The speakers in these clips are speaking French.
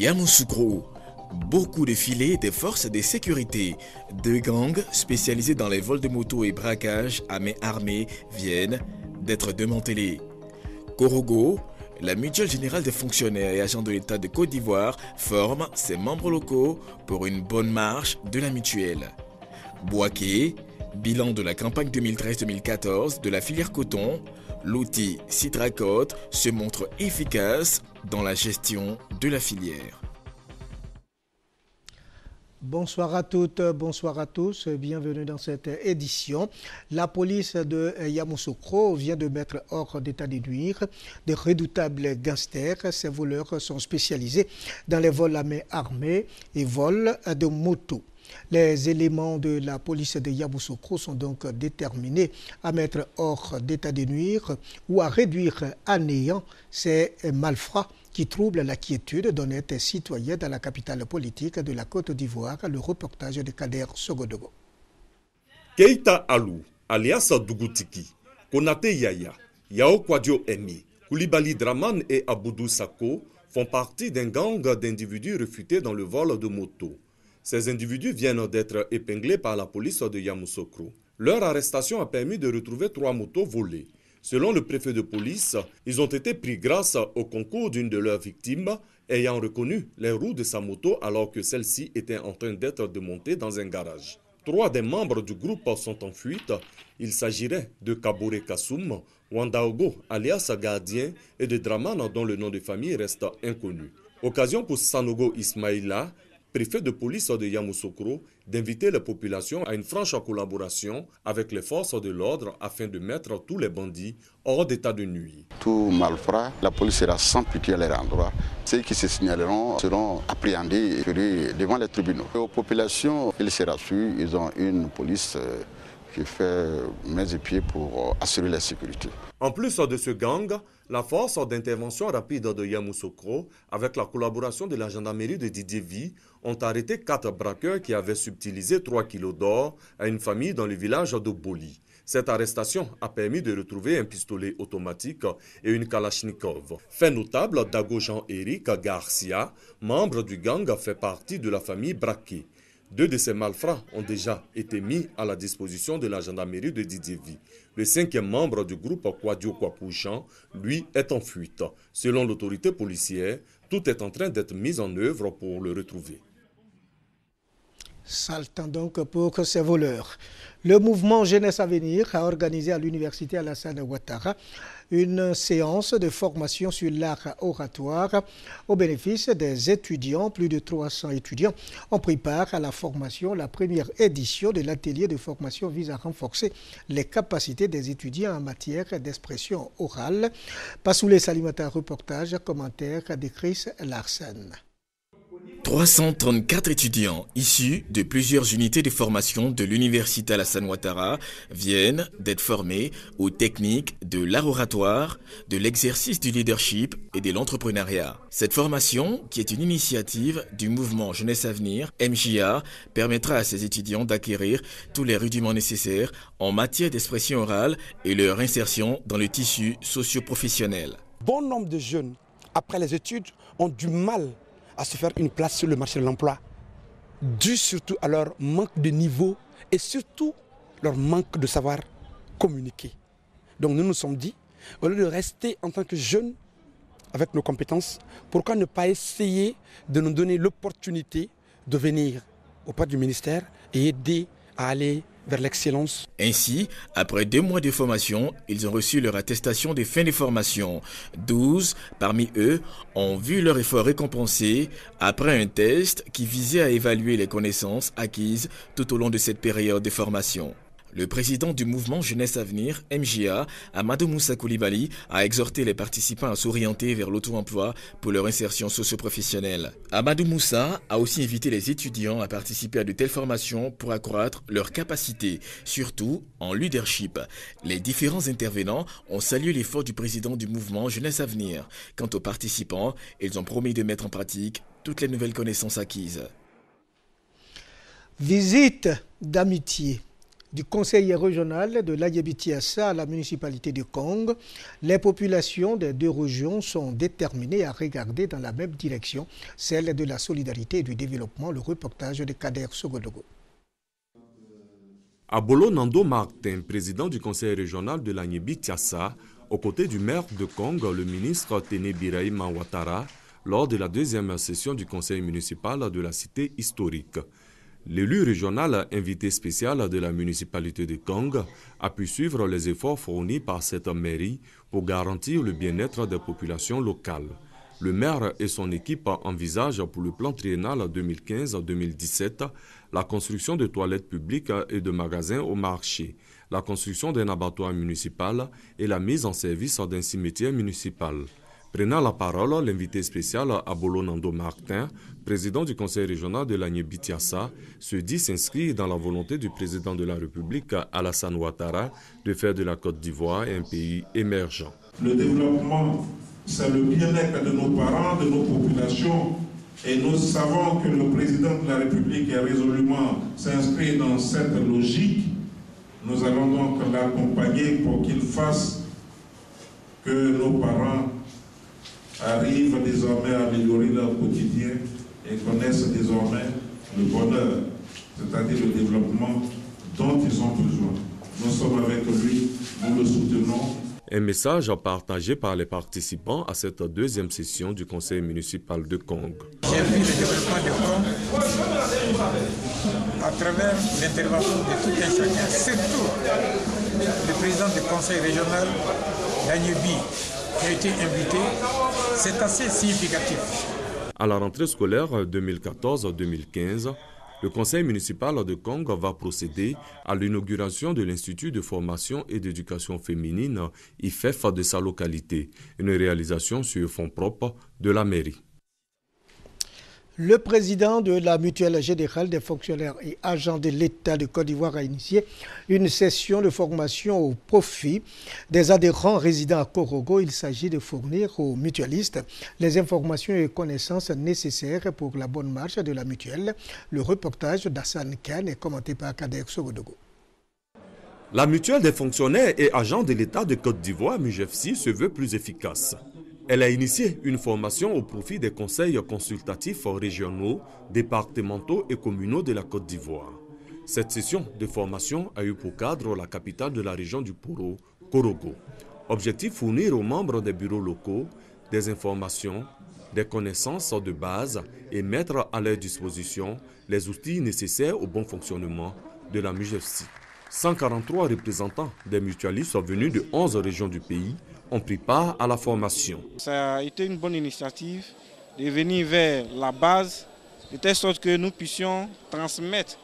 Yamoussoukro. Beaucoup de filets des forces de sécurité, deux gangs spécialisés dans les vols de motos et braquages à main armée viennent d'être démantelés. Korogo, la mutuelle générale des fonctionnaires et agents de l'État de Côte d'Ivoire, forme ses membres locaux pour une bonne marche de la mutuelle. Bouaké, bilan de la campagne 2013-2014 de la filière coton, l'outil Citracote se montre efficace dans la gestion de la filière. Bonsoir à toutes, bonsoir à tous, bienvenue dans cette édition. La police de Yamoussoukro vient de mettre hors d'état de nuire de redoutables gangsters. Ces voleurs sont spécialisés dans les vols à main armée et vols de motos. Les éléments de la police de Yamoussoukro sont donc déterminés à mettre hors d'état de nuire ou à réduire à néant ces malfrats qui troublent la quiétude d'honnêtes citoyens dans la capitale politique de la Côte d'Ivoire. Le reportage de Kader Sogodogo. Keita Alou, alias Dougutiki, Konate Yaya, Yao Kwadio Emi, Koulibaly Draman et Aboudou Sako font partie d'un gang d'individus refutés dans le vol de motos. Ces individus viennent d'être épinglés par la police de Yamoussoukro. Leur arrestation a permis de retrouver 3 motos volées. Selon le préfet de police, ils ont été pris grâce au concours d'une de leurs victimes ayant reconnu les roues de sa moto alors que celle-ci était en train d'être démontée dans un garage. 3 des membres du groupe sont en fuite. Il s'agirait de Kabore Kassoum, Wandaogo alias Gardien et de Draman dont le nom de famille reste inconnu. Occasion pour Sanogo Ismaïla, préfet de police de Yamoussoukro, d'inviter la population à une franche collaboration avec les forces de l'ordre afin de mettre tous les bandits hors d'état de nuire. Tout malfrat, la police sera sans pitié à leur endroit. Ceux qui se signaleront seront appréhendés et devant les tribunaux. Et aux populations, ils se rassurent, ils ont une police qui fait mains et pieds pour assurer la sécurité. En plus de ce gang, la force d'intervention rapide de Yamoussoukro, avec la collaboration de la gendarmerie de Didier V, ont arrêté 4 braqueurs qui avaient subtilisé 3 kilos d'or à une famille dans le village de Boli. Cette arrestation a permis de retrouver un pistolet automatique et une Kalachnikov. Fait notable, Dago Jean-Éric Garcia, membre du gang, fait partie de la famille braquée. 2 de ces malfrats ont déjà été mis à la disposition de la gendarmerie de Didier V. Le 5e membre du groupe Kwadio Kwapouchan, lui, est en fuite. Selon l'autorité policière, tout est en train d'être mis en œuvre pour le retrouver. Saltant donc pour ces voleurs. Le mouvement Jeunesse Avenir a organisé à l'université Alassane Ouattara une séance de formation sur l'art oratoire au bénéfice des étudiants. Plus de 300 étudiants ont pris part à la formation. La première édition de l'atelier de formation vise à renforcer les capacités des étudiants en matière d'expression orale. Passoulé Salimata, reportage, commentaire de Chris Larsen. 334 étudiants issus de plusieurs unités de formation de l'université Alassane Ouattara viennent d'être formés aux techniques de l'art oratoire, de l'exercice du leadership et de l'entrepreneuriat. Cette formation, qui est une initiative du mouvement Jeunesse Avenir, MJA, permettra à ces étudiants d'acquérir tous les rudiments nécessaires en matière d'expression orale et leur insertion dans le tissu socio-professionnel. Bon nombre de jeunes, après les études, ont du mal à se faire une place sur le marché de l'emploi, dû surtout à leur manque de niveau et surtout leur manque de savoir communiquer. Donc nous nous sommes dit, au lieu de rester en tant que jeunes avec nos compétences, pourquoi ne pas essayer de nous donner l'opportunité de venir auprès du ministère et aider à aller vers l'excellence. Ainsi, après 2 mois de formation, ils ont reçu leur attestation de fin de formation. 12 parmi eux ont vu leur effort récompensé après un test qui visait à évaluer les connaissances acquises tout au long de cette période de formation. Le président du mouvement Jeunesse Avenir, MJA, Amadou Moussa Koulibaly, a exhorté les participants à s'orienter vers l'auto-emploi pour leur insertion socio-professionnelle. Amadou Moussa a aussi invité les étudiants à participer à de telles formations pour accroître leurs capacités, surtout en leadership. Les différents intervenants ont salué l'effort du président du mouvement Jeunesse Avenir. Quant aux participants, ils ont promis de mettre en pratique toutes les nouvelles connaissances acquises. Visite d'amitié. du conseil régional de l'Ayébitiassa à la municipalité de Kong. Les populations des deux régions sont déterminées à regarder dans la même direction, celle de la solidarité et du développement. Le reportage de Kader Sogodogo. Abolo Nando Martin, président du conseil régional de l'Ayébitiassa, aux côtés du maire de Kong, le ministre Téné Birahima Ouattara, lors de la deuxième session du conseil municipal de la cité historique. L'élu régional invité spécial de la municipalité de Kong a pu suivre les efforts fournis par cette mairie pour garantir le bien-être des populations locales. Le maire et son équipe envisagent pour le plan triennal 2015-2017 la construction de toilettes publiques et de magasins au marché, la construction d'un abattoir municipal et la mise en service d'un cimetière municipal. Prenant la parole, l'invité spécial Abolo Nando Martin, président du conseil régional de l'Ayébitiassa, se dit s'inscrire dans la volonté du président de la République, Alassane Ouattara, de faire de la Côte d'Ivoire un pays émergent. Le développement, c'est le bien-être de nos parents, de nos populations. Et nous savons que le président de la République est résolument s'inscrit dans cette logique. Nous allons donc l'accompagner pour qu'il fasse que nos parents arrivent désormais à améliorer leur quotidien et connaissent désormais le bonheur, c'est-à-dire le développement dont ils ont besoin. Nous sommes avec lui, nous le soutenons. Un message partagé par les participants à cette deuxième session du conseil municipal de Kong. J'ai vu le développement de Kong à travers l'intervention de tout un chacun, surtout le président du conseil régional d'Anyébi qui a été invité. C'est assez significatif. À la rentrée scolaire 2014-2015, le conseil municipal de Kong va procéder à l'inauguration de l'Institut de formation et d'éducation féminine IFEF de sa localité, une réalisation sur fonds propres de la mairie. Le président de la Mutuelle générale des fonctionnaires et agents de l'État de Côte d'Ivoire a initié une session de formation au profit des adhérents résidant à Korogo. Il s'agit de fournir aux mutualistes les informations et connaissances nécessaires pour la bonne marche de la mutuelle. Le reportage d'Hassan Khan est commenté par Kader Sogodogo. La Mutuelle des fonctionnaires et agents de l'État de Côte d'Ivoire, MUJEFSI, se veut plus efficace. Elle a initié une formation au profit des conseils consultatifs régionaux, départementaux et communaux de la Côte d'Ivoire. Cette session de formation a eu pour cadre la capitale de la région du Poro, Korogo. Objectif: fournir aux membres des bureaux locaux des informations, des connaissances de base et mettre à leur disposition les outils nécessaires au bon fonctionnement de la MUJEFSI. 143 représentants des mutualistes venus de 11 régions du pays ont pris part à la formation. Ça a été une bonne initiative de venir vers la base, de telle sorte que nous puissions transmettre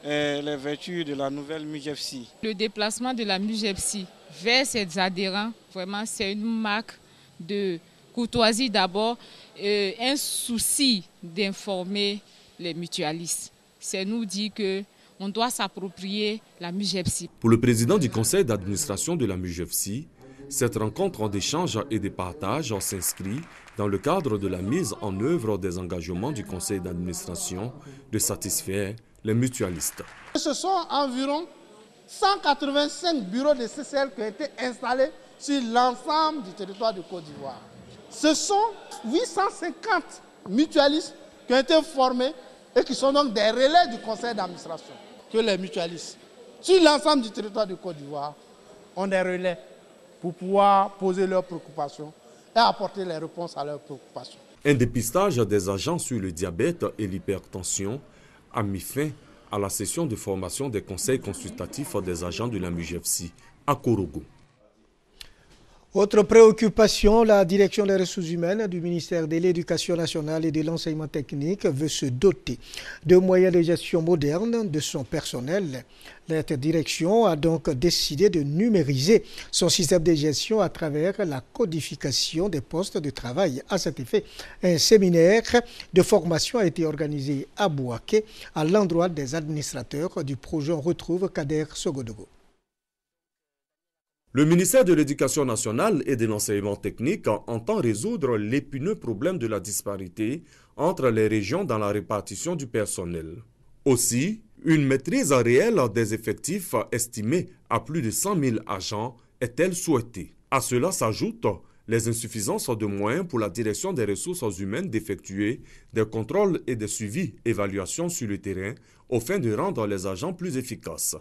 les vertus de la nouvelle MUJEFSI. Le déplacement de la MUJEFSI vers ses adhérents, vraiment c'est une marque de courtoisie d'abord, un souci d'informer les mutualistes. C'est nous dire que on doit s'approprier la MUJEFSI. Pour le président du conseil d'administration de la MUJEFSI, cette rencontre d'échange et de partage s'inscrit dans le cadre de la mise en œuvre des engagements du conseil d'administration de satisfaire les mutualistes. Ce sont environ 185 bureaux de CCL qui ont été installés sur l'ensemble du territoire de Côte d'Ivoire. Ce sont 850 mutualistes qui ont été formés et qui sont donc des relais du conseil d'administration. Que les mutualistes, sur l'ensemble du territoire de Côte d'Ivoire, ont des relais pour pouvoir poser leurs préoccupations et apporter les réponses à leurs préoccupations. Un dépistage des agents sur le diabète et l'hypertension a mis fin à la session de formation des conseils consultatifs des agents de la MUJEFSI à Korogo. Autre préoccupation, la direction des ressources humaines du ministère de l'Éducation nationale et de l'enseignement technique veut se doter de moyens de gestion modernes de son personnel. Cette direction a donc décidé de numériser son système de gestion à travers la codification des postes de travail. À cet effet, un séminaire de formation a été organisé à Bouaké à l'endroit des administrateurs du projet. On retrouve Kader Sogodogo. Le ministère de l'Éducation nationale et de l'enseignement technique entend résoudre l'épineux problème de la disparité entre les régions dans la répartition du personnel. Aussi, Une maîtrise réelle des effectifs estimés à plus de 100 000 agents est-elle souhaitée? À cela s'ajoutent les insuffisances de moyens pour la direction des ressources humaines d'effectuer des contrôles et des suivis, évaluations sur le terrain, au fin de rendre les agents plus efficaces.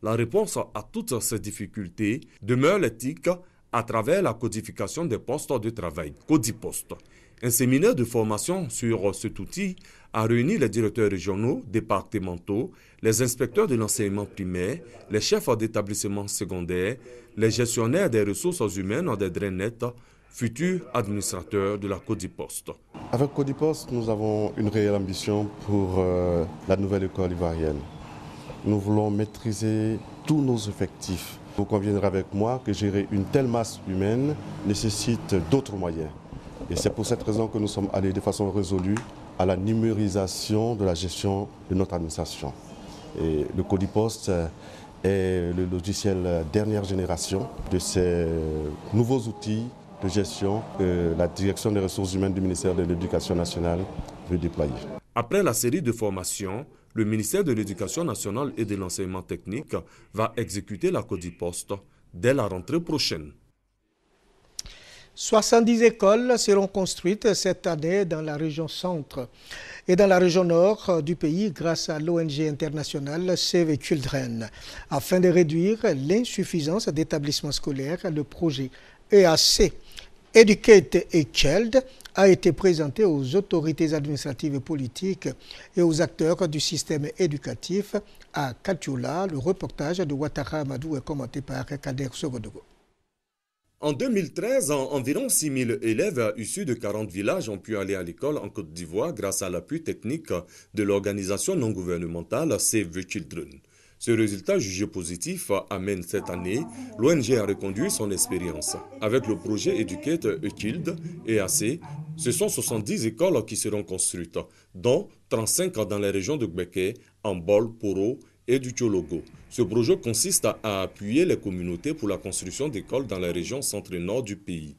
La réponse à toutes ces difficultés demeure l'éthique à travers la codification des postes de travail, Codipost. Un séminaire de formation sur cet outil a réuni les directeurs régionaux, départementaux, les inspecteurs de l'enseignement primaire, les chefs d'établissements secondaires, les gestionnaires des ressources humaines des DRENET, futurs administrateurs de la Codipost. Avec Codipost, nous avons une réelle ambition pour la nouvelle école ivoirienne. Nous voulons maîtriser tous nos effectifs. Vous conviendrez avec moi que gérer une telle masse humaine nécessite d'autres moyens. Et c'est pour cette raison que nous sommes allés de façon résolue à la numérisation de la gestion de notre administration. Et le Codipost est le logiciel dernière génération de ces nouveaux outils de gestion que la direction des ressources humaines du ministère de l'Éducation nationale veut déployer. Après la série de formations, le ministère de l'Éducation nationale et de l'enseignement technique va exécuter la Codipost dès la rentrée prochaine. 70 écoles seront construites cette année dans la région centre et dans la région nord du pays grâce à l'ONG internationale Save Children. Afin de réduire l'insuffisance d'établissements scolaires, le projet EAC Educate a Child a été présenté aux autorités administratives et politiques et aux acteurs du système éducatif à Katiola. Le reportage de Ouattara Amadou est commenté par Kader Sogodogo. En 2013, environ 6 000 élèves issus de 40 villages ont pu aller à l'école en Côte d'Ivoire grâce à l'appui technique de l'organisation non gouvernementale Save Children. Ce résultat jugé positif amène cette année l'ONG à reconduire son expérience. Avec le projet Educate a Child, EAC, ce sont 70 écoles qui seront construites, dont 35 dans les régions de Gbeke, Ambol, Poro et du Tchologo. Ce projet consiste à appuyer les communautés pour la construction d'écoles dans la région centre-nord du pays.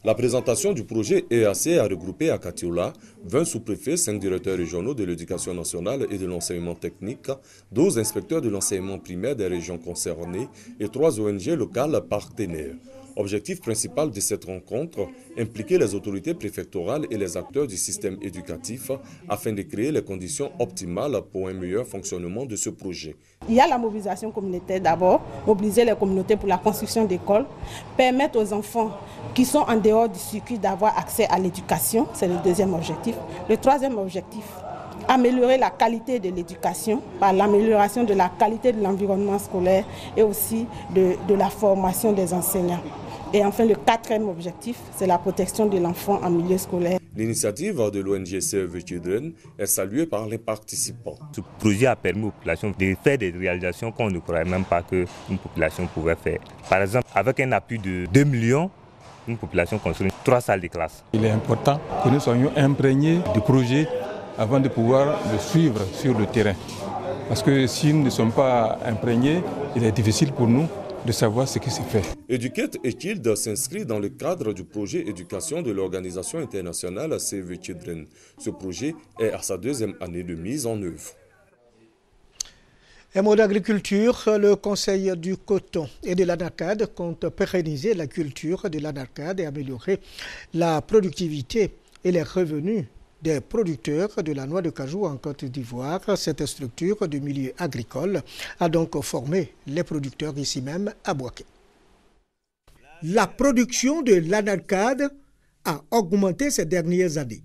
La présentation du projet EAC a regroupé à Katiola 20 sous-préfets, 5 directeurs régionaux de l'éducation nationale et de l'enseignement technique, 12 inspecteurs de l'enseignement primaire des régions concernées et 3 ONG locales partenaires. Objectif principal de cette rencontre, impliquer les autorités préfectorales et les acteurs du système éducatif afin de créer les conditions optimales pour un meilleur fonctionnement de ce projet. Il y a la mobilisation communautaire d'abord, mobiliser les communautés pour la construction d'écoles, permettre aux enfants qui sont en dehors du circuit d'avoir accès à l'éducation, c'est le deuxième objectif. Le troisième objectif, améliorer la qualité de l'éducation par l'amélioration de la qualité de l'environnement scolaire et aussi de la formation des enseignants. Et enfin, le quatrième objectif, c'est la protection de l'enfant en milieu scolaire. L'initiative de l'ONG Save Children est saluée par les participants. Ce projet a permis aux populations de faire des réalisations qu'on ne croyait même pas qu'une population pouvait faire. Par exemple, avec un appui de 2 millions, une population construit 3 salles de classe. Il est important que nous soyons imprégnés du projet avant de pouvoir le suivre sur le terrain. Parce que si nous ne sommes pas imprégnés, il est difficile pour nous de savoir ce qui s'est fait. Educate a Child s'inscrit dans le cadre du projet éducation de l'organisation internationale Save Children. Ce projet est à sa 2e année de mise en œuvre. Un mot d'agriculture, le Conseil du coton et de l'anarcade compte pérenniser la culture de l'anarcade et améliorer la productivité et les revenus des producteurs de la noix de cajou en Côte d'Ivoire. Cette structure du milieu agricole a donc formé les producteurs ici même à Boaké. La production de l'anarcade a augmenté ces dernières années.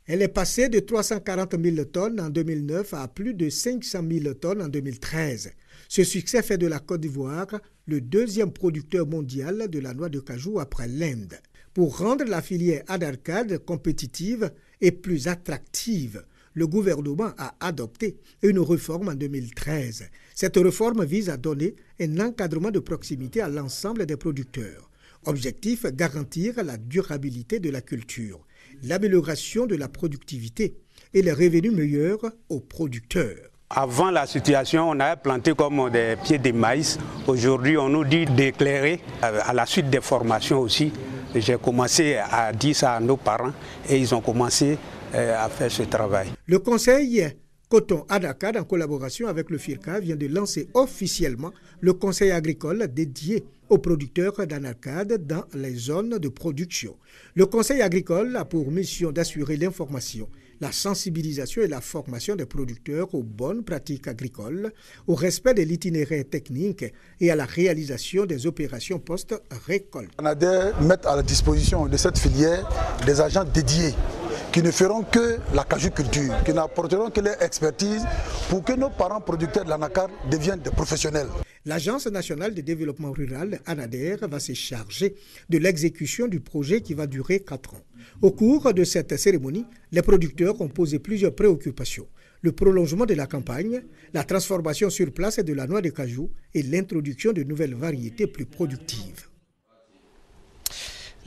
Elle est passée de 340 000 tonnes en 2009 à plus de 500 000 tonnes en 2013. Ce succès fait de la Côte d'Ivoire le 2e producteur mondial de la noix de cajou après l'Inde. Pour rendre la filière anarcade compétitive et plus attractive, le gouvernement a adopté une réforme en 2013. Cette réforme vise à donner un encadrement de proximité à l'ensemble des producteurs. Objectif, garantir la durabilité de la culture, l'amélioration de la productivité et les revenus meilleurs aux producteurs. Avant la situation, on avait planté comme des pieds de maïs. Aujourd'hui, on nous dit d'éclairer. À la suite des formations aussi, j'ai commencé à dire ça à nos parents et ils ont commencé à faire ce travail. Le Conseil Coton Anacad, en collaboration avec le FIRCA, vient de lancer officiellement le conseil agricole dédié aux producteurs d'Anacad dans les zones de production. Le conseil agricole a pour mission d'assurer l'information, la sensibilisation et la formation des producteurs aux bonnes pratiques agricoles, au respect de l'itinéraire technique et à la réalisation des opérations post-récolte. Anader met à la disposition de cette filière des agents dédiés qui ne feront que la cajuculture, qui n'apporteront que leur expertise pour que nos parents producteurs de l'Anacad deviennent des professionnels. L'Agence nationale de développement rural, ANADER, va se charger de l'exécution du projet qui va durer 4 ans. Au cours de cette cérémonie, les producteurs ont posé plusieurs préoccupations. Le prolongement de la campagne, la transformation sur place de la noix de cajou et l'introduction de nouvelles variétés plus productives.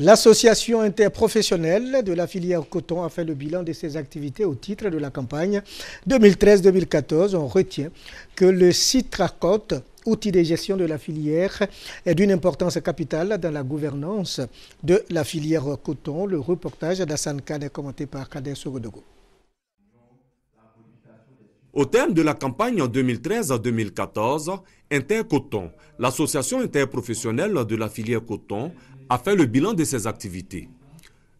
L'association interprofessionnelle de la filière coton a fait le bilan de ses activités au titre de la campagne 2013-2014. On retient que le Citracote, outil de gestion de la filière, est d'une importance capitale dans la gouvernance de la filière coton. Le reportage d'Hassan Khan est commenté par Kader Sogodogo. Au terme de la campagne 2013-2014, Intercoton, l'association interprofessionnelle de la filière coton, a fait le bilan de ses activités.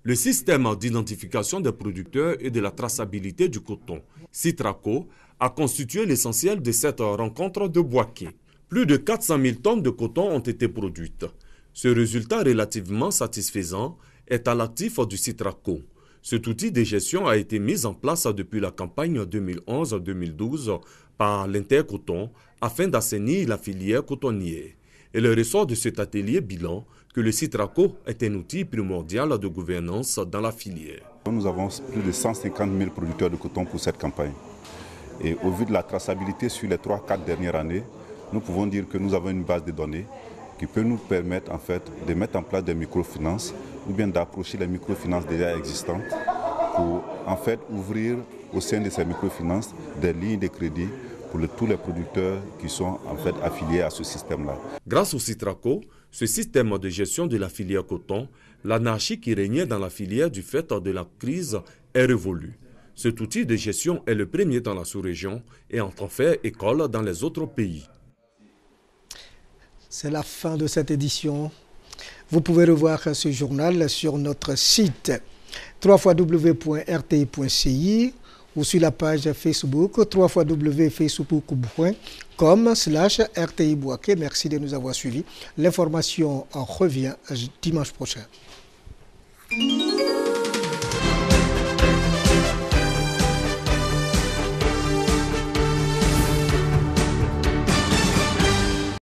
Le système d'identification des producteurs et de la traçabilité du coton, Citraco, a constitué l'essentiel de cette rencontre de Bouaké. Plus de 400 000 tonnes de coton ont été produites. Ce résultat relativement satisfaisant est à l'actif du Citraco. Cet outil de gestion a été mis en place depuis la campagne 2011-2012 par l'Intercoton afin d'assainir la filière cotonnière. Et le ressort de cet atelier bilan que le Citraco est un outil primordial de gouvernance dans la filière. Nous avons plus de 150 000 producteurs de coton pour cette campagne. Et au vu de la traçabilité sur les 3-4 dernières années, nous pouvons dire que nous avons une base de données qui peut nous permettre en fait de mettre en place des microfinances ou bien d'approcher les microfinances déjà existantes pour en fait ouvrir au sein de ces microfinances des lignes de crédit pour tous les producteurs qui sont en fait affiliés à ce système-là. Grâce au Citraco, ce système de gestion de la filière coton, l'anarchie qui régnait dans la filière du fait de la crise est révolue. Cet outil de gestion est le premier dans la sous-région et entend faire école dans les autres pays. C'est la fin de cette édition. Vous pouvez revoir ce journal sur notre site www.rti.ci ou sur la page Facebook www.facebook.com/RTI Bouaké. Merci de nous avoir suivis. L'information en revient dimanche prochain.